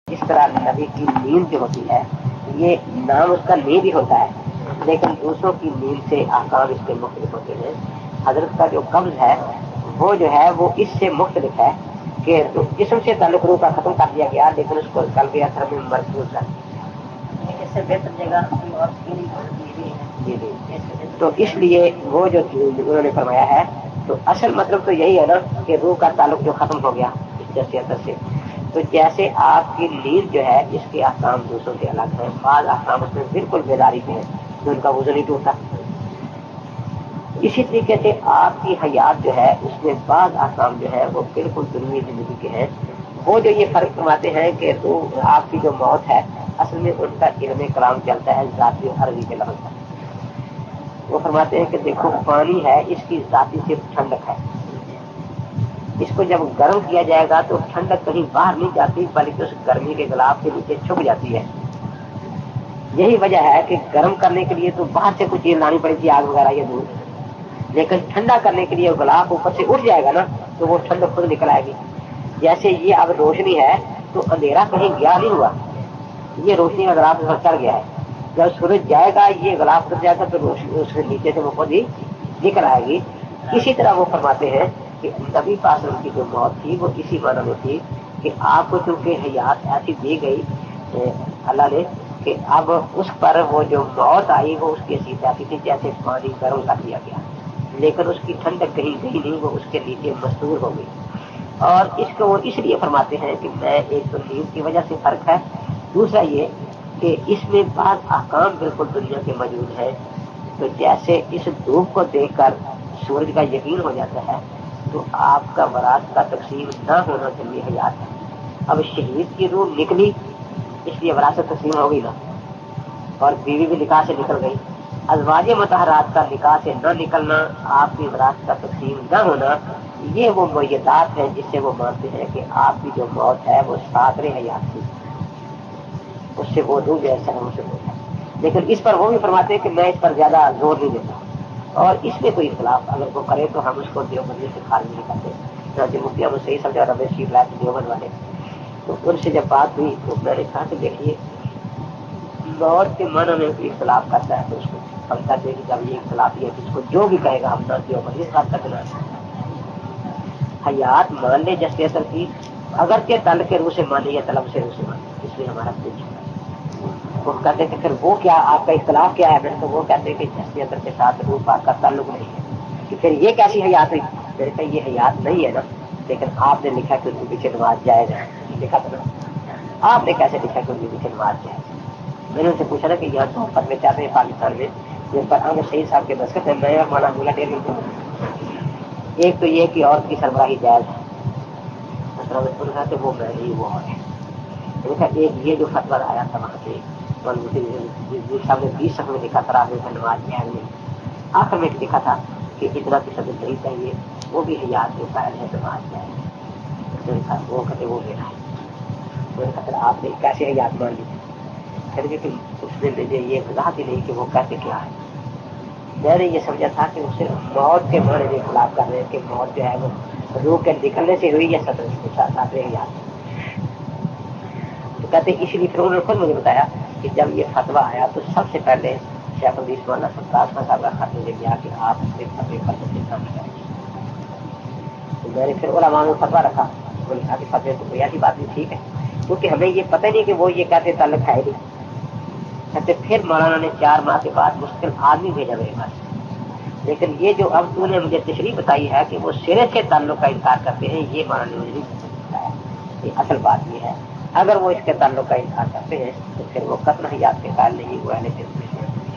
جس طرح نبی کی نیند جو ہوتی ہے یہ نام اس کا نیند ہی ہوتا ہے، لیکن دوسروں کی نیند سے احکام اس کے مختلف ہوتے ہیں۔ حضرت کا جو قبض ہے وہ جو ہے وہ اس سے مختلف ہے کہ جسم سے تعلق روح کا ختم کر دیا گیا، لیکن اس کو قلب اثر میں مرکوز کر دیا۔ اس سے بہتر جگہ جی جی، تو اس لیے وہ جو انہوں نے فرمایا ہے تو اصل مطلب تو یہی ہے نا کہ روح کا تعلق جو ختم ہو گیا اس جیسے سے، تو جیسے آپ کی نیند جو ہے اس کے احکام دوسروں سے الگ ہے، بعض احکام اس میں بالکل بیداری کے ہیں جو ان کا وضو نہیں ٹوٹتا۔ اسی طریقے سے آپ کی حیات جو ہے اس میں بعض احکام جو ہے وہ بالکل دنیوی زندگی کے ہیں۔ وہ جو یہ فرق فرماتے ہیں کہ تو آپ کی جو موت ہے اصل میں ان کا علم کلام چلتا ہے ذاتی عربی کے لفظ کا۔ وہ فرماتے ہیں کہ دیکھو پانی ہے اس کی ذاتی صرف ٹھنڈک ہے، اس کو جب گرم کیا جائے گا تو ٹھنڈک کہیں باہر نہیں جاتی بلکہ اس گرمی کے غلاف کے نیچے چھپ جاتی ہے۔ یہی وجہ ہے کہ گرم کرنے کے لیے تو باہر سے کچھ چیز لانی پڑے گی، آگ وغیرہ یا دودھ، لیکن ٹھنڈا کرنے کے لیے غلاف اوپر سے اٹھ جائے گا نا تو وہ ٹھنڈک خود نکل آئے گی۔ جیسے یہ اب روشنی ہے تو اندھیرا کہیں گیا نہیں ہوا، یہ روشنی کا غلاف پر چڑھ گیا ہے، جب سورج جائے گا یہ غلاف اتر جائے گا تو روشنی اس کے نیچے سے وہ خود ہی نکل آئے گی۔ اسی طرح وہ فرماتے ہیں کہ نبی پاک کی جو موت تھی وہ اسی معنی میں تھی کہ آپ کو چونکہ حیات ایسی دی گئی اللہ نے کہ اب اس پر وہ جو موت آئی وہ اس کی حیثیت ایسی تھی جیسے پانی گرم کر دیا گیا، لیکن اس کی ٹھنڈک کہیں گئی نہیں، وہ اس کے نیچے مستور ہو گئی۔ اور اس کو وہ اس لیے فرماتے ہیں کہ میں ایک تو نیند کی وجہ سے فرق ہے، دوسرا یہ کہ اس میں بعض احکام بالکل دنیا کے موجود ہیں۔ تو جیسے اس دھوپ کو دیکھ کر سورج کا یقین ہو جاتا ہے تو آپ کا وراثت کا تقسیم نہ ہونا ضروری حیات ہے۔ اب شہید کی روح نکلی اس لیے وراثت تقسیم ہو گئی نا، اور بیوی بھی نکاح سے نکل گئی۔ ازواج مطہرات کا نکاح سے نہ نکلنا، آپ کی وراثت کا تقسیم نہ ہونا، یہ وہ معیدات ہیں جس سے وہ مانتے ہیں کہ آپ کی جو موت ہے وہ ساترے حیات تھی، اس سے وہ روح جیسا ہم سے ہوتا ہے۔ لیکن اس پر وہ بھی فرماتے ہیں کہ میں اس پر زیادہ زور نہیں دیتا، اور اس میں کوئی اختلاف اگر وہ کرے تو ہم اس کو دیوبندی سے خارج نہیں کرتے۔ جیسے مفتی ابو صحیح سمجھا رمیش شیف لائے دیوبند والے، تو ان سے جب بات ہوئی تو میں نے کہا کہ دیکھیے موت کے معنی میں کوئی اختلاف کرتا ہے تو اس کو ہم کہتے ہیں کہ جب یہ اختلاف ہے تو اس کو جو بھی کہے گا ہم نہ دیوبندی سے خارج کرنا۔ حیات مان لے جیسے اثر کی، اگر کے تل کے روح سے مانے یا طلب سے روح سے مانے، اس میں ہمارا کچھ وہ کہتے ہیں کہ پھر وہ کیا آپ کا اختلاف کیا ہے؟ تو وہ کہتے ہیں کہ جسمی اثر کے ساتھ روح پاک کا تعلق نہیں ہے، کہ پھر یہ کیسی حیات ہوئی؟ میرے کہ یہ حیات نہیں ہے نا، لیکن آپ نے لکھا کہ ان کے پیچھے نماز جائز ہے، لکھا تھا نا، آپ نے کیسے لکھا کہ ان کے پیچھے نماز جائز ہے؟ میں نے ان سے پوچھا نا کہ یہاں تو فتوے چاہتے ہیں پاکستان میں جن پر احمد شہید صاحب کے دستخط ہیں، میں اور مولانا مولا ڈیر ایک تو یہ کہ عورت کی سربراہی جائز ہے، کہ وہ میں نہیں وہ ہے، ایک یہ جو فتویٰ آیا تھا وہاں سے صاحب نے 20 صفحے میں لکھا تھا راوی کا نماز جائز نہیں، آخر میں لکھا تھا کہ اتنا کی صدر نہیں چاہیے، وہ بھی حیات کے قائل ہے نماز جائز، وہ کہتے وہ میرا ہے۔ میں نے کہا آپ نے کیسے حیات مان لی؟ کہ اس نے مجھے یہ وضاحت ہی نہیں کہ وہ کہتے کیا ہے۔ میں نے یہ سمجھا تھا کہ اسے موت کے معنی میں خلاف کر رہے ہیں کہ موت جو ہے وہ روح کے نکلنے سے ہوئی یا صدر کے ساتھ حیات۔ تو کہتے اس لیے پھر انہوں نے خود مجھے بتایا کہ جب یہ فتویٰ آیا تو سب سے پہلے شیخ الحدیث مولانا سرفراز خان صاحب کا خط مجھے گیا کہ آپ اپنے فتوے پر تصدیق نہ کریں۔ تو میں نے پھر علماء میں فتویٰ رکھا، انہوں نے کہا کہ فتوے تو کوئی ایسی بات نہیں، ٹھیک ہے، کیونکہ ہمیں یہ پتہ نہیں کہ وہ یہ کہتے تعلق ہے نہیں۔ کہتے پھر مولانا نے 4 ماہ کے بعد مشکل آدمی بھیجا میرے پاس، لیکن یہ جو اب تو نے مجھے تشریح بتائی ہے کہ وہ سرے سے تعلق کا انکار کرتے ہیں، یہ مولانا نے مجھے نہیں بتایا۔ یہ اصل بات یہ ہے، اگر وہ اس کے تعلق کا انکار کرتے ہیں تو پھر وہ قطع حیات کے قائل نہیں، وہ اہل جنت میں